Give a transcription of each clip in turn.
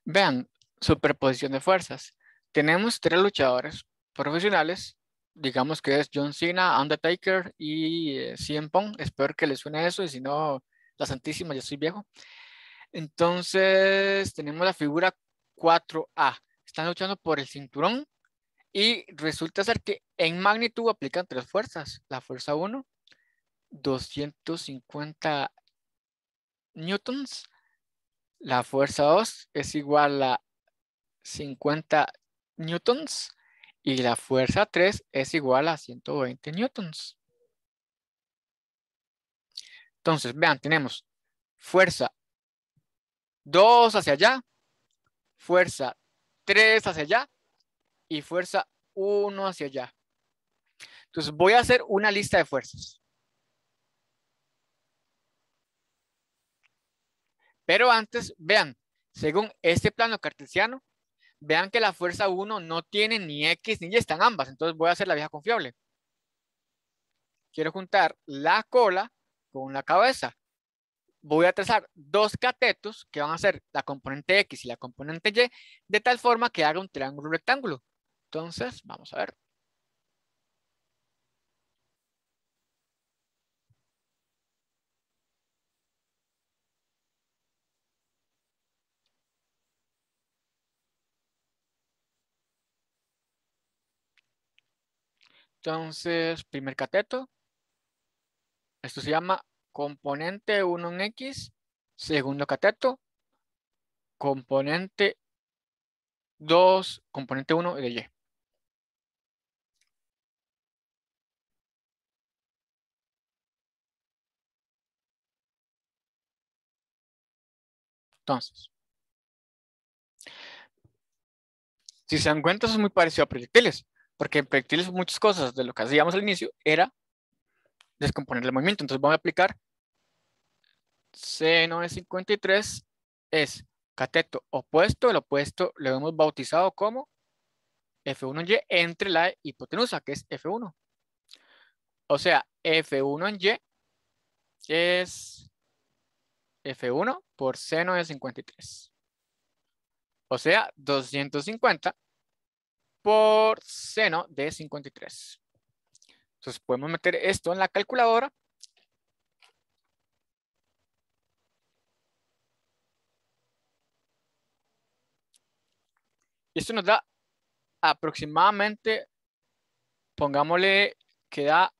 Vean, superposición de fuerzas. Tenemos tres luchadores profesionales. Digamos que es John Cena, Undertaker y CM Punk. Espero que les suene eso y si no, la Santísima, ya soy viejo. Entonces, tenemos la figura 4A. Están luchando por el cinturón y resulta ser que en magnitud aplican tres fuerzas. La fuerza 1, 250 newtons. La fuerza 2 es igual a 50 newtons y la fuerza 3 es igual a 120 newtons. Entonces, vean, tenemos fuerza 2 hacia allá, fuerza 3 hacia allá y fuerza 1 hacia allá. Entonces, voy a hacer una lista de fuerzas. Pero antes, vean, según este plano cartesiano, vean que la fuerza 1 no tiene ni X ni Y, están ambas. Entonces, voy a hacer la vieja confiable. Quiero juntar la cola con la cabeza. Voy a trazar dos catetos que van a ser la componente X y la componente Y de tal forma que haga un triángulo rectángulo. Entonces, vamos a ver. Entonces, primer cateto. Esto se llama componente 1 en X. Segundo cateto. Componente 2, componente 1 de Y. Entonces, si se dan cuenta, eso es muy parecido a proyectiles. Porque en proyectiles muchas cosas de lo que hacíamos al inicio era descomponer el movimiento. Entonces vamos a aplicar seno de 53 es cateto opuesto. El opuesto lo hemos bautizado como F1 en Y entre la hipotenusa, que es F1. O sea, F1 en Y es F1 por seno de 53. O sea, 250 por seno de 53. Entonces podemos meter esto en la calculadora. Y esto nos da aproximadamente, pongámosle que da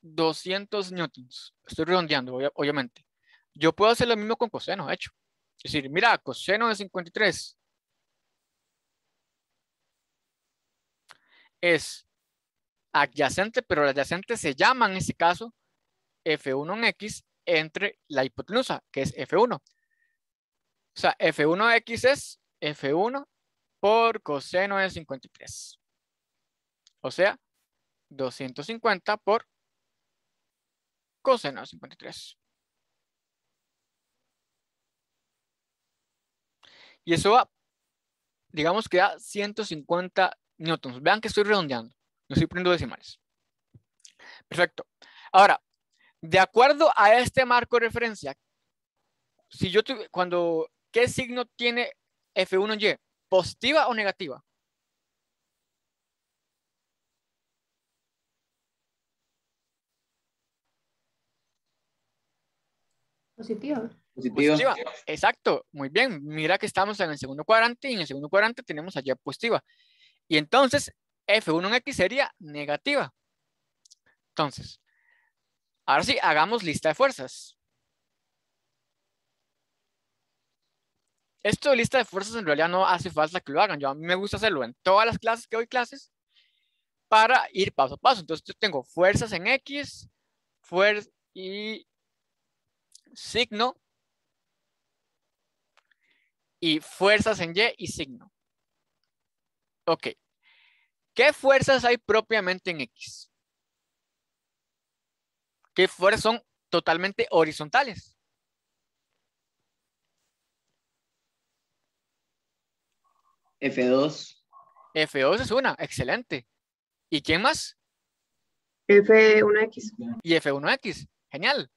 200 newtons. Estoy redondeando, obviamente. Yo puedo hacer lo mismo con coseno, de hecho. Es decir, mira, coseno de 53 es adyacente, pero el adyacente se llama en este caso F1 en X entre la hipotenusa, que es F1. O sea, F1 de X es F1 por coseno de 53. O sea, 250 por coseno de 53. Y eso va, digamos que da 150 newtons. Vean que estoy redondeando, no estoy poniendo decimales. Perfecto. Ahora, de acuerdo a este marco de referencia, si yo tuve, ¿qué signo tiene F1 en Y? ¿Positiva o negativa? Positiva. Positiva. Exacto. Muy bien. Mira que estamos en el segundo cuadrante y en el segundo cuadrante tenemos a Y positiva. Y entonces F1 en X sería negativa. Entonces, ahora sí, hagamos lista de fuerzas. Esto de lista de fuerzas en realidad no hace falta que lo hagan. A mí me gusta hacerlo en todas las clases que doy clases para ir paso a paso. Entonces yo tengo fuerzas en X, fuerza y signo, y fuerzas en Y y signo. Ok. ¿Qué fuerzas hay propiamente en X? ¿Qué fuerzas son totalmente horizontales? F2. F2 es una, excelente. ¿Y quién más? F1X. Y F1X, genial.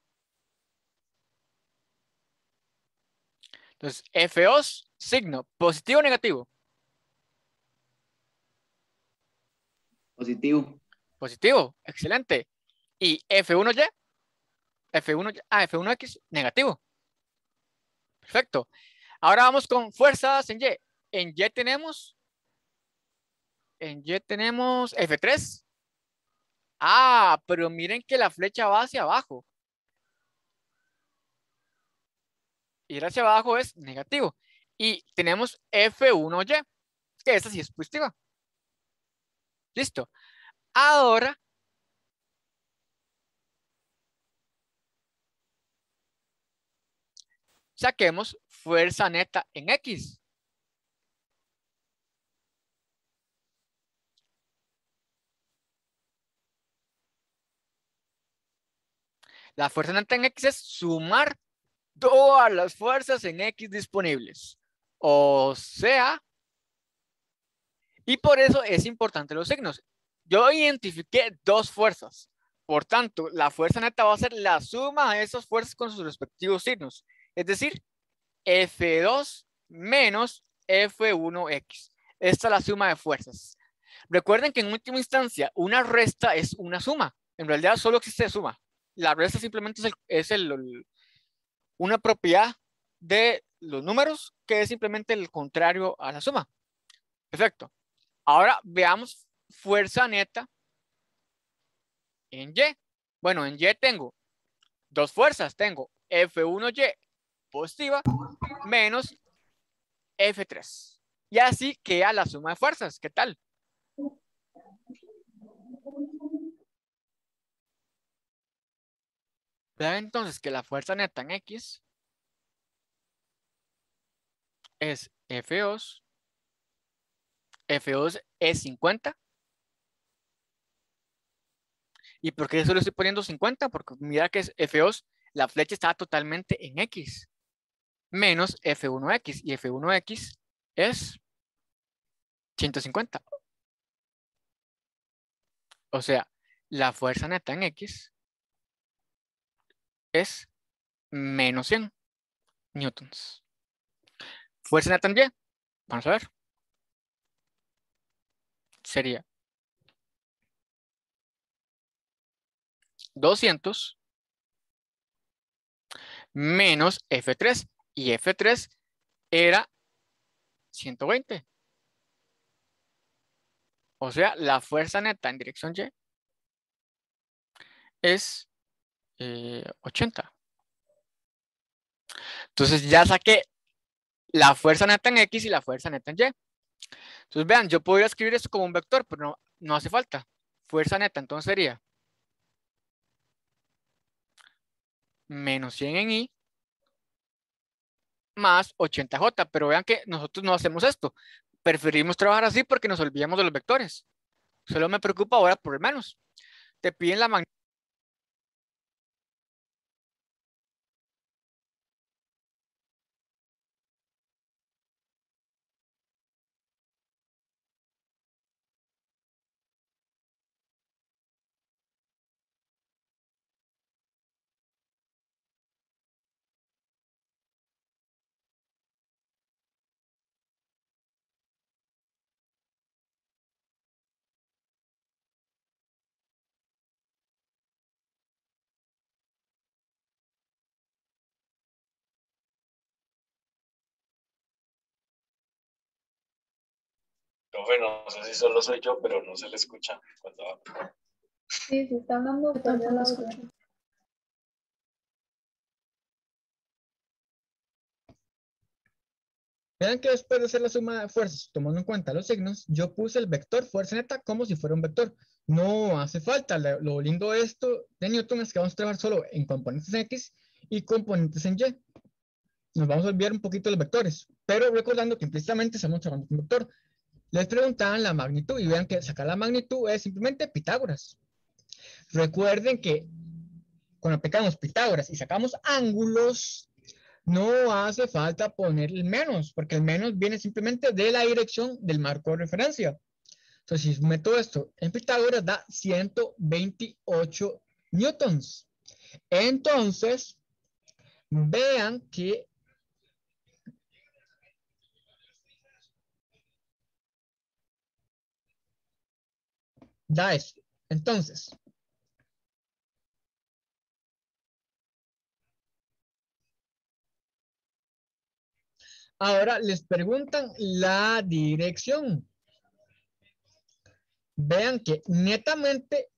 Entonces, F2, signo, positivo o negativo. Positivo. Positivo, excelente. Y F1Y, F1X, negativo. Perfecto. Ahora vamos con fuerzas en Y. En Y tenemos F3. Ah, pero miren que la flecha va hacia abajo. Ir hacia abajo es negativo. Y tenemos F1Y, que esta sí es positiva. Listo. Ahora saquemos fuerza neta en X. La fuerza neta en X es sumar todas las fuerzas en X disponibles. O sea, y por eso es importante los signos. Yo identifiqué dos fuerzas. Por tanto, la fuerza neta va a ser la suma de esas fuerzas con sus respectivos signos. Es decir, F2 menos F1X. Esta es la suma de fuerzas. Recuerden que en última instancia, una resta es una suma. En realidad solo existe suma. La resta simplemente es una propiedad de los números que es simplemente el contrario a la suma. Perfecto. Ahora veamos fuerza neta en Y. Bueno, en Y tengo dos fuerzas. Tengo F1Y positiva menos F3. Y así queda la suma de fuerzas. ¿Qué tal? Vean entonces que la fuerza neta en X es F2. F2 es 50. ¿Y por qué solo estoy poniendo 50? Porque mira que es F2, la flecha está totalmente en X. Menos F1X. Y F1X es 150. O sea, la fuerza neta en X es menos 100 newtons. Fuerza neta en Y, vamos a ver. Sería 200 menos F3. Y F3 era 120. O sea, la fuerza neta en dirección Y es 80. Entonces ya saqué la fuerza neta en X y la fuerza neta en Y. Entonces vean, yo podría escribir esto como un vector, pero no hace falta. Fuerza neta entonces sería menos 100 en Y más 80J. Pero vean que nosotros no hacemos esto. Preferimos trabajar así porque nos olvidamos de los vectores. Solo me preocupa ahora por el menos. Te piden la magnitud. Profe, no sé si solo soy yo, pero no se le escucha cuando hablo. Sí, se está hablando, Yo pero ya tampoco la escucho. Vean que después de hacer la suma de fuerzas, tomando en cuenta los signos, yo puse el vector fuerza neta como si fuera un vector. No hace falta. Lo lindo de esto de Newton es que vamos a trabajar solo en componentes en X y componentes en Y. Nos vamos a olvidar un poquito de los vectores, pero recordando que implícitamente estamos trabajando con un vector. Les preguntaban la magnitud y vean que sacar la magnitud es simplemente Pitágoras. Recuerden que cuando aplicamos Pitágoras y sacamos ángulos, no hace falta poner el menos, porque el menos viene simplemente de la dirección del marco de referencia. Entonces, si meto esto en Pitágoras, da 128 newtons. Entonces, vean que da eso. Entonces, ahora les preguntan la dirección. Vean que netamente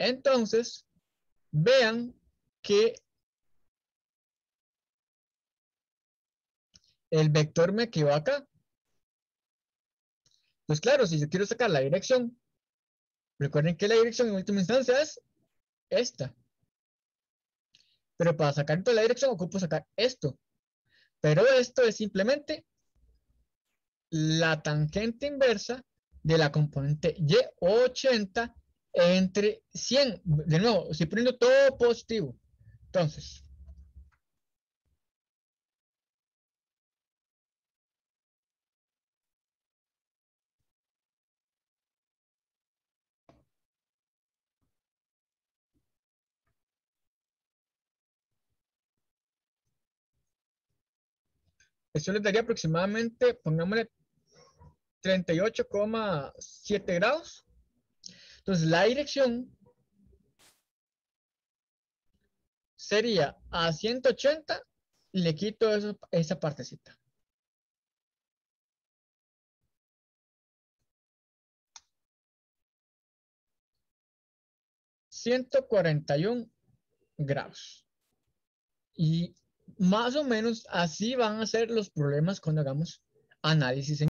entonces vean que el vector me quedó acá. Pues claro, si yo quiero sacar la dirección, recuerden que la dirección en última instancia es esta. Pero para sacar toda la dirección ocupo sacar esto. Pero esto es simplemente la tangente inversa de la componente y 80 entre 100. De nuevo, estoy poniendo todo positivo. Entonces, eso les daría aproximadamente, pongámosle 38,7 grados. Entonces, la dirección sería a 180 y le quito esa partecita. ...141 grados. Y más o menos así van a ser los problemas cuando hagamos análisis en